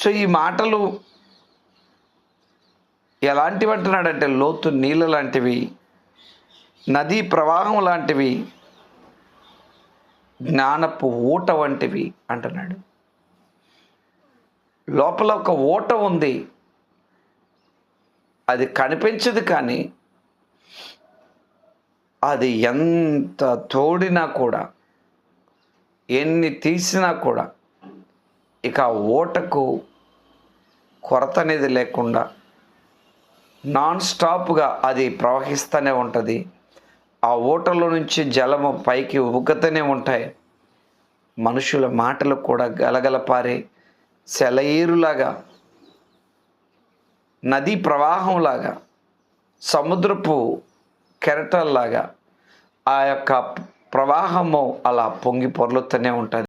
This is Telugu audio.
సో ఈ మాటలు ఎలాంటివి అంటున్నాడంటే, లోతు నీళ్ళ లాంటివి, నదీ ప్రవాహం లాంటివి, జ్ఞానపు ఊట వంటివి అంటున్నాడు. లోపల ఒక ఊట ఉంది, అది కనిపించదు, కానీ అది ఎంత తోడినా కూడా, ఎన్ని తీసినా కూడా ఇక ఆ ఊటకు కొరత అనేది లేకుండా నాన్ స్టాప్గా అది ప్రవహిస్తూనే ఉంటుంది. ఆ ఊటలో నుంచి జలము పైకి ఉబుకుతూనే ఉంటాయి. మనుషుల మాటలు కూడా గలగల పారే సెలయేరులాగా, నదీ ప్రవాహంలాగా, సముద్రపు కెరటాల్లాగా ఆ యొక్క ప్రవాహము అలా పొంగి పొర్లుతూనే ఉంటుంది.